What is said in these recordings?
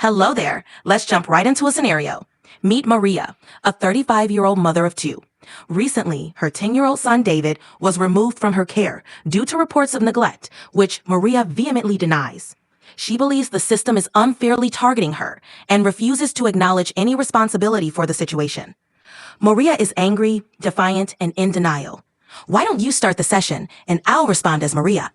Hello there. Let's jump right into a scenario. Meet Maria, a 35-year-old mother of two. Recently, her 10-year-old son David was removed from her care due to reports of neglect, which Maria vehemently denies. She believes the system is unfairly targeting her and refuses to acknowledge any responsibility for the situation. Maria is angry, defiant, and in denial. Why don't you start the session and I'll respond as Maria?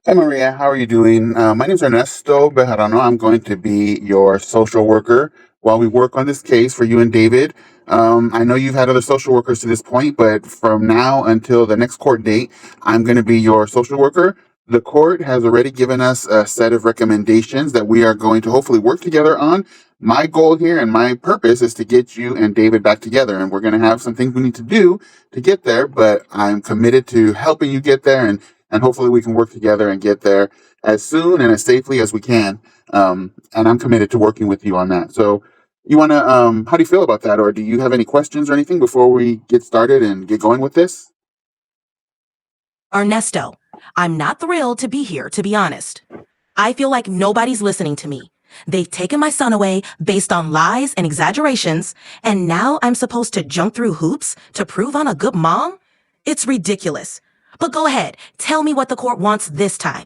Hi, Maria. How are you doing? My name is Ernesto Bejarano. I'm going to be your social worker while we work on this case for you and David. I know you've had other social workers to this point, but from now until the next court date, I'm going to be your social worker. The court has already given us a set of recommendations that we are going to hopefully work together on. My goal here and my purpose is to get you and David back together, and we're going to have some things we need to do to get there, but I'm committed to helping you get there, and hopefully we can work together and get there as soon and as safely as we can. And I'm committed to working with you on that. So you want to, how do you feel about that? Or do you have any questions or anything before we get started and get going with this? Ernesto, I'm not thrilled to be here, to be honest. I feel like nobody's listening to me. They've taken my son away based on lies and exaggerations, and now I'm supposed to jump through hoops to prove I'm a good mom? It's ridiculous. But go ahead, tell me what the court wants this time.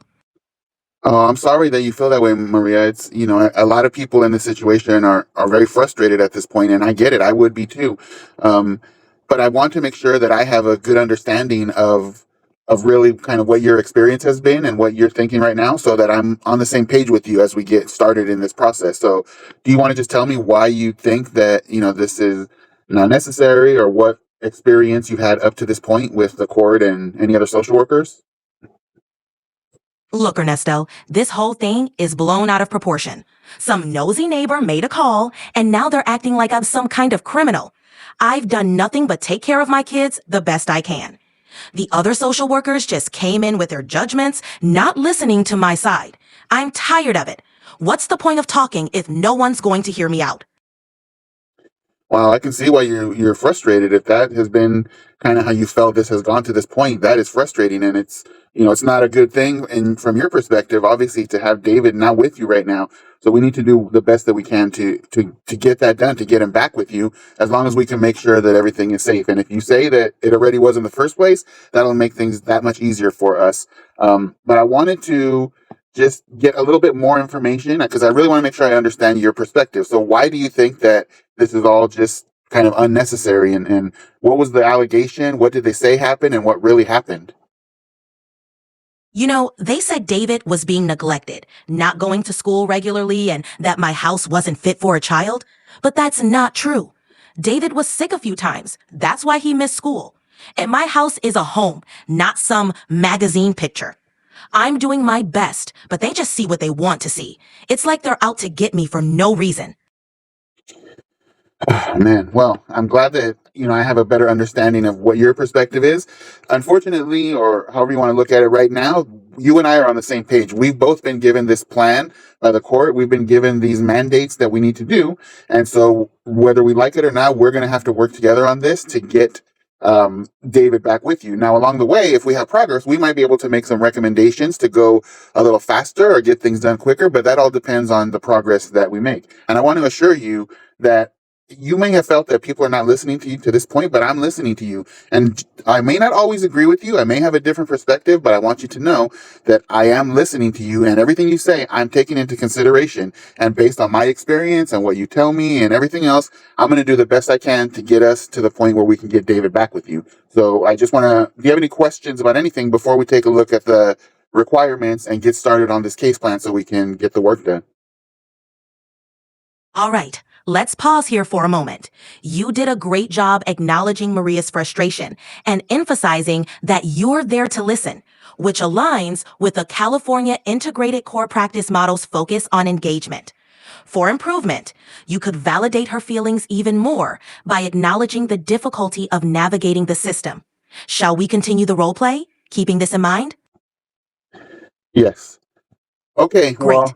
Oh, I'm sorry that you feel that way, Maria. It's, a lot of people in this situation are very frustrated at this point, and I get it. I would be too. Um, but I want to make sure that I have a good understanding of really kind of what your experience has been and what you're thinking right now, so that I'm on the same page with you as we get started in this process. So do you want to just tell me why you think that, this is not necessary, or what experience you've had up to this point with the court and any other social workers? Look, Ernesto, this whole thing is blown out of proportion. Some nosy neighbor made a call, and now they're acting like I'm some kind of criminal. I've done nothing but take care of my kids the best I can. The other social workers just came in with their judgments, not listening to my side. I'm tired of it. What's the point of talking if no one's going to hear me out? Well, I can see why you're frustrated. If that has been kind of how you felt this has gone to this point, that is frustrating, and it's not a good thing. And from your perspective, obviously, to have David not with you right now, so we need to do the best that we can to get that done, to get him back with you, as long as we can make sure that everything is safe. And if you say that it already was in the first place, that'll make things that much easier for us. But I wanted to just get a little bit more information because I really want to make sure I understand your perspective. So why do you think that this is all just kind of unnecessary? And what was the allegation? What did they say happened? And what really happened? You know, they said David was being neglected, not going to school regularly, and that my house wasn't fit for a child. But that's not true. David was sick a few times. That's why he missed school. And my house is a home, not some magazine picture. I'm doing my best, but they just see what they want to see. It's like they're out to get me for no reason. Man, well, I'm glad that, I have a better understanding of what your perspective is. Unfortunately, or however you want to look at it right now, you and I are on the same page. We've both been given this plan by the court. We've been given these mandates that we need to do. And so whether we like it or not, we're going to have to work together on this to get David back with you. Now, along the way, if we have progress, we might be able to make some recommendations to go a little faster or get things done quicker, but that all depends on the progress that we make. And I want to assure you that you may have felt that people are not listening to you to this point, but I'm listening to you. And I may not always agree with you. I may have a different perspective, but I want you to know that I am listening to you, and everything you say, I'm taking into consideration. And based on my experience and what you tell me and everything else, I'm going to do the best I can to get us to the point where we can get David back with you. So I just want to, do you have any questions about anything before we take a look at the requirements and get started on this case plan so we can get the work done? All right, let's pause here for a moment. You did a great job acknowledging Maria's frustration and emphasizing that you're there to listen, which aligns with the California Integrated Core Practice Model's focus on engagement. For improvement, you could validate her feelings even more by acknowledging the difficulty of navigating the system. Shall we continue the role play, keeping this in mind? Yes. Okay. Great.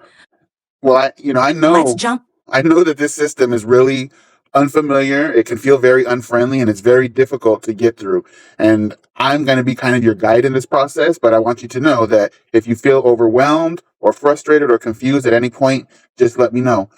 Well, I Let's know jump. I know that this system is really unfamiliar. It can feel very unfriendly, and it's very difficult to get through. And I'm going to be kind of your guide in this process, but I want you to know that if you feel overwhelmed or frustrated or confused at any point, just let me know.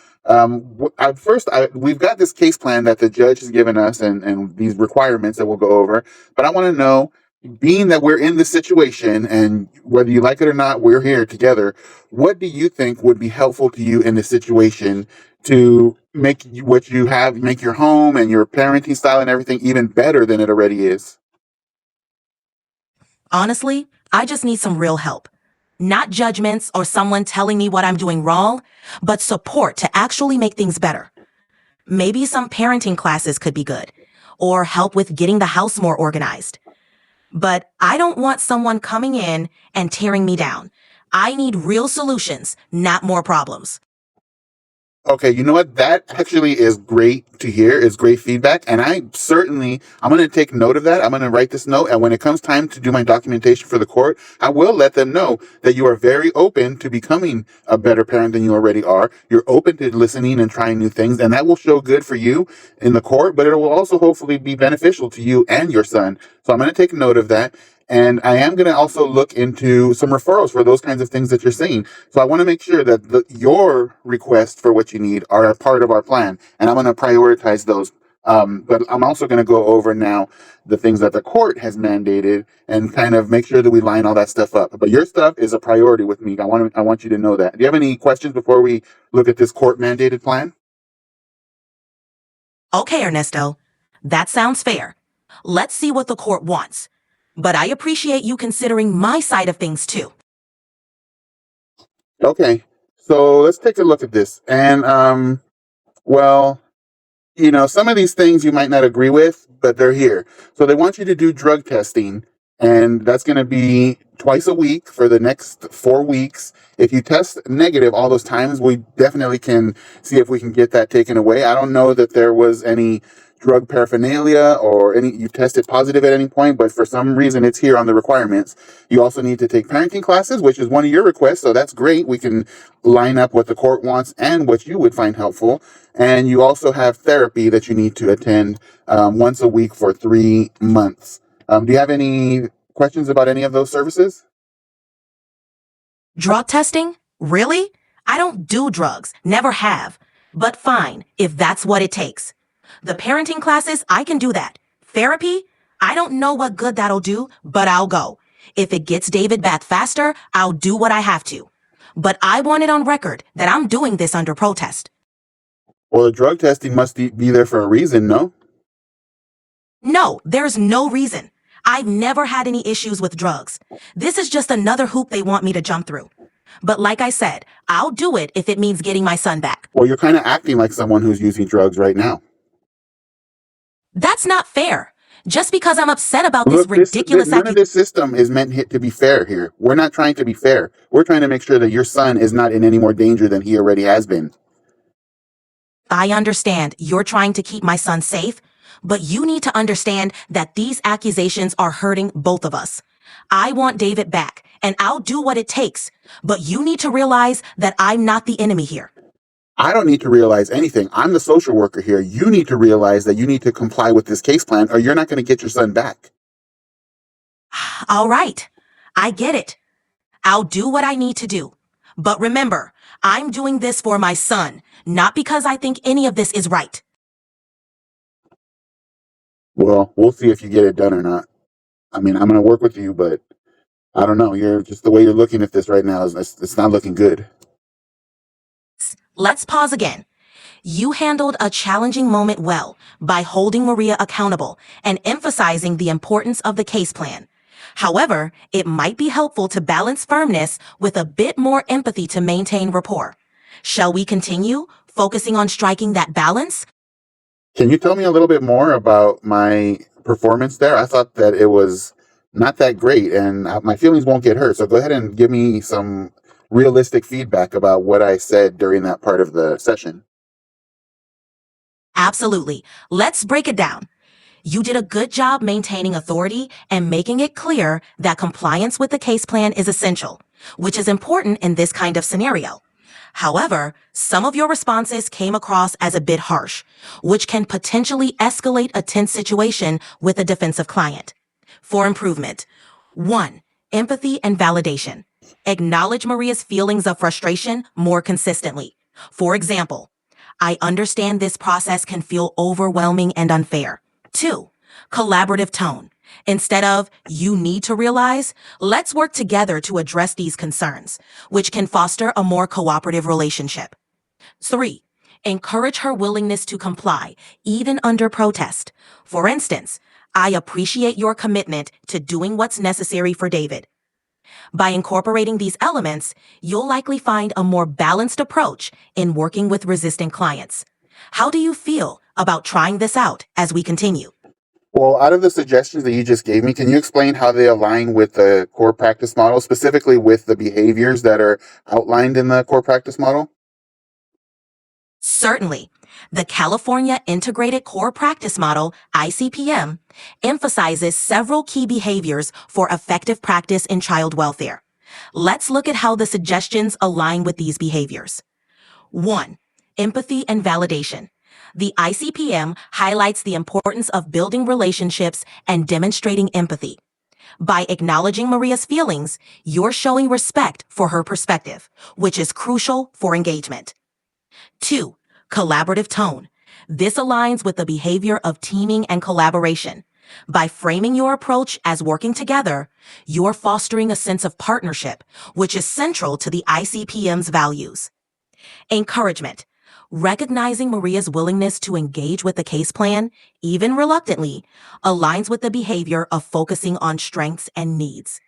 We've got this case plan that the judge has given us, and these requirements that we'll go over, but I want to know, being that we're in this situation, and whether you like it or not, we're here together. What do you think would be helpful to you in this situation to make make your home and your parenting style and everything even better than it already is? Honestly, I just need some real help. Not judgments or someone telling me what I'm doing wrong, but support to actually make things better. Maybe some parenting classes could be good, or help with getting the house more organized. But I don't want someone coming in and tearing me down. I need real solutions, not more problems. Okay, you know what? That actually is great to hear. It's great feedback. And I'm going to take note of that. I'm going to write this note. And when it comes time to do my documentation for the court, I will let them know that you are very open to becoming a better parent than you already are. You're open to listening and trying new things. And that will show good for you in the court, but it will also hopefully be beneficial to you and your son. So I'm going to take note of that. And I am going to also look into some referrals for those kinds of things that you're saying. So I want to make sure that your requests for what you need are a part of our plan. And I'm going to prioritize those. But I'm also going to go over now the things that the court has mandated and kind of make sure that we line all that stuff up. But your stuff is a priority with me. I want you to know that. Do you have any questions before we look at this court mandated plan? Okay, Ernesto, that sounds fair. Let's see what the court wants. But I appreciate you considering my side of things too. Okay. So let's take a look at this. And, well, some of these things you might not agree with, but they're here. So they want you to do drug testing, and that's going to be twice a week for the next 4 weeks. If you test negative all those times, we definitely can see if we can get that taken away. I don't know that there was any drug paraphernalia or you tested positive at any point, but for some reason it's here on the requirements. You also need to take parenting classes, which is one of your requests, so that's great. We can line up what the court wants and what you would find helpful. And you also have therapy that you need to attend once a week for 3 months. Do you have any questions about any of those services? Drug testing? Really? I don't do drugs, never have. But fine, if that's what it takes. The parenting classes, I can do that. Therapy? I don't know what good that'll do, but I'll go. If it gets David back faster, I'll do what I have to. But I want it on record that I'm doing this under protest. Well, the drug testing must be there for a reason, no? No, there's no reason. I've never had any issues with drugs. This is just another hoop they want me to jump through. But like I said, I'll do it if it means getting my son back. Well, you're kind of acting like someone who's using drugs right now. That's not fair. Just because I'm upset about this Look, ridiculous none of this system is meant to be fair here. We're not trying to be fair. We're trying to make sure that your son is not in any more danger than he already has been. I understand you're trying to keep my son safe, but you need to understand that these accusations are hurting both of us. I want David back, and I'll do what it takes, but you need to realize that I'm not the enemy here. I don't need to realize anything. I'm the social worker here. You need to realize that you need to comply with this case plan or you're not going to get your son back. All right. I get it. I'll do what I need to do. But remember, I'm doing this for my son, not because I think any of this is right. Well, we'll see if you get it done or not. I mean, I'm going to work with you, but I don't know. You're just the way you're looking at this right now it's not looking good. Let's pause again. You handled a challenging moment well by holding Maria accountable and emphasizing the importance of the case plan. However, it might be helpful to balance firmness with a bit more empathy to maintain rapport. Shall we continue focusing on striking that balance? Can you tell me a little bit more about my performance there? I thought that it was not that great and my feelings won't get hurt. So go ahead and give me some realistic feedback about what I said during that part of the session. Absolutely. Let's break it down. You did a good job maintaining authority and making it clear that compliance with the case plan is essential, which is important in this kind of scenario. However, some of your responses came across as a bit harsh, which can potentially escalate a tense situation with a defensive client. For improvement, 1. Empathy and validation. Acknowledge Maria's feelings of frustration more consistently. For example, I understand this process can feel overwhelming and unfair. 2. Collaborative tone. Instead of, you need to realize, let's work together to address these concerns, which can foster a more cooperative relationship. 3. Encourage her willingness to comply, even under protest. For instance, I appreciate your commitment to doing what's necessary for David. By incorporating these elements, you'll likely find a more balanced approach in working with resistant clients. How do you feel about trying this out as we continue? Well, out of the suggestions that you just gave me, can you explain how they align with the core practice model, specifically with the behaviors that are outlined in the core practice model? Certainly. The California Integrated Core Practice Model, ICPM, emphasizes several key behaviors for effective practice in child welfare. Let's look at how the suggestions align with these behaviors. 1. Empathy and validation. The ICPM highlights the importance of building relationships and demonstrating empathy. By acknowledging Maria's feelings, you're showing respect for her perspective, which is crucial for engagement. 2. Collaborative tone. This aligns with the behavior of teaming and collaboration. By framing your approach as working together, you're fostering a sense of partnership, which is central to the ICPM's values. Encouragement. Recognizing Maria's willingness to engage with the case plan, even reluctantly, aligns with the behavior of focusing on strengths and needs.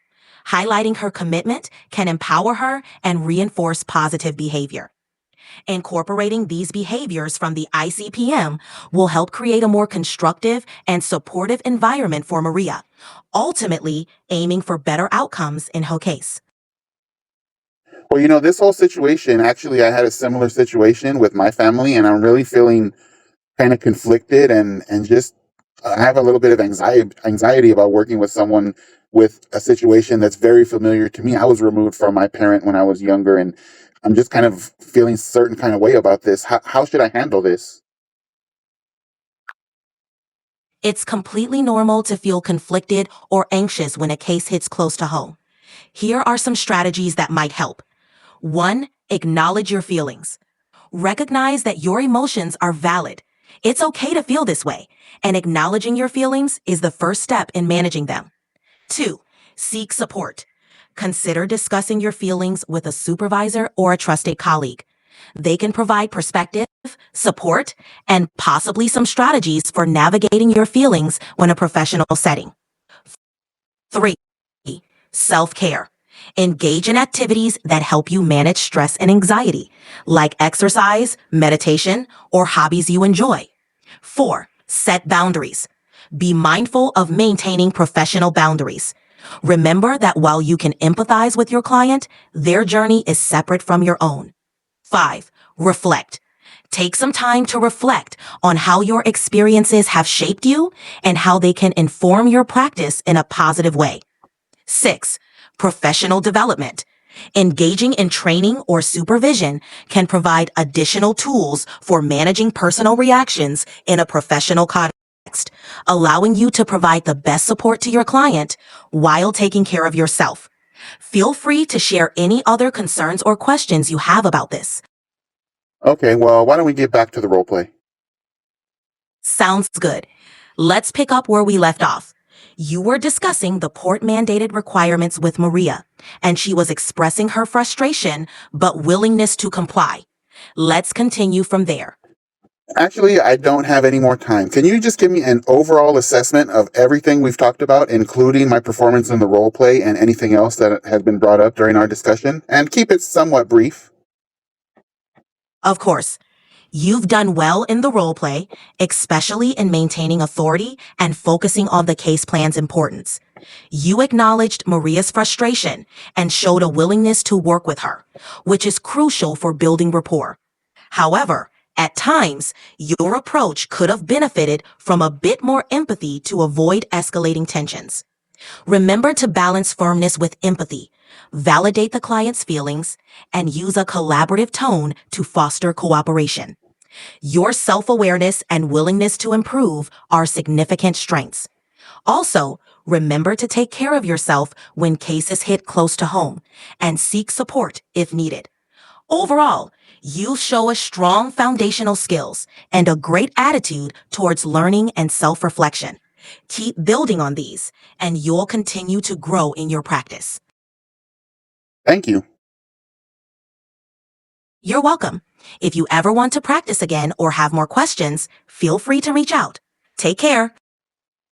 Highlighting her commitment can empower her and reinforce positive behavior. Incorporating these behaviors from the ICPM will help create a more constructive and supportive environment for Maria, ultimately aiming for better outcomes in her case. Well, this whole situation, actually, I had a similar situation with my family, and I'm really feeling kind of conflicted and just I have a little bit of anxiety about working with someone with a situation that's very familiar to me. I was removed from my parent when I was younger, and I'm just kind of feeling certain kind of way about this. How should I handle this? It's completely normal to feel conflicted or anxious when a case hits close to home. Here are some strategies that might help. 1. Acknowledge your feelings. Recognize that your emotions are valid. It's okay to feel this way, and acknowledging your feelings is the first step in managing them. 2. Seek support. Consider discussing your feelings with a supervisor or a trusted colleague. They can provide perspective, support, and possibly some strategies for navigating your feelings when a professional setting. 3. Self-care. Engage in activities that help you manage stress and anxiety, like exercise, meditation, or hobbies you enjoy. 4. Set boundaries. Be mindful of maintaining professional boundaries. Remember that while you can empathize with your client, their journey is separate from your own. 5. Reflect. Take some time to reflect on how your experiences have shaped you and how they can inform your practice in a positive way. 6. Professional development. Engaging in training or supervision can provide additional tools for managing personal reactions in a professional context, allowing you to provide the best support to your client while taking care of yourself. Feel free to share any other concerns or questions you have about this. Okay, well, why don't we get back to the role play? Sounds good. Let's pick up where we left off. You were discussing the court-mandated requirements with Maria, and she was expressing her frustration but willingness to comply. Let's continue from there. Actually, I don't have any more time. Can you just give me an overall assessment of everything we've talked about, including my performance in the role play and anything else that has been brought up during our discussion? And keep it somewhat brief. Of course, you've done well in the role play, especially in maintaining authority and focusing on the case plan's importance. You acknowledged Maria's frustration and showed a willingness to work with her, which is crucial for building rapport. However, at times, your approach could have benefited from a bit more empathy to avoid escalating tensions. Remember to balance firmness with empathy, validate the client's feelings, and use a collaborative tone to foster cooperation. Your self-awareness and willingness to improve are significant strengths. Also, remember to take care of yourself when cases hit close to home and seek support if needed. Overall, you show a strong foundational skills and a great attitude towards learning and self-reflection. Keep building on these, and you'll continue to grow in your practice. Thank you. You're welcome. If you ever want to practice again or have more questions, feel free to reach out. Take care.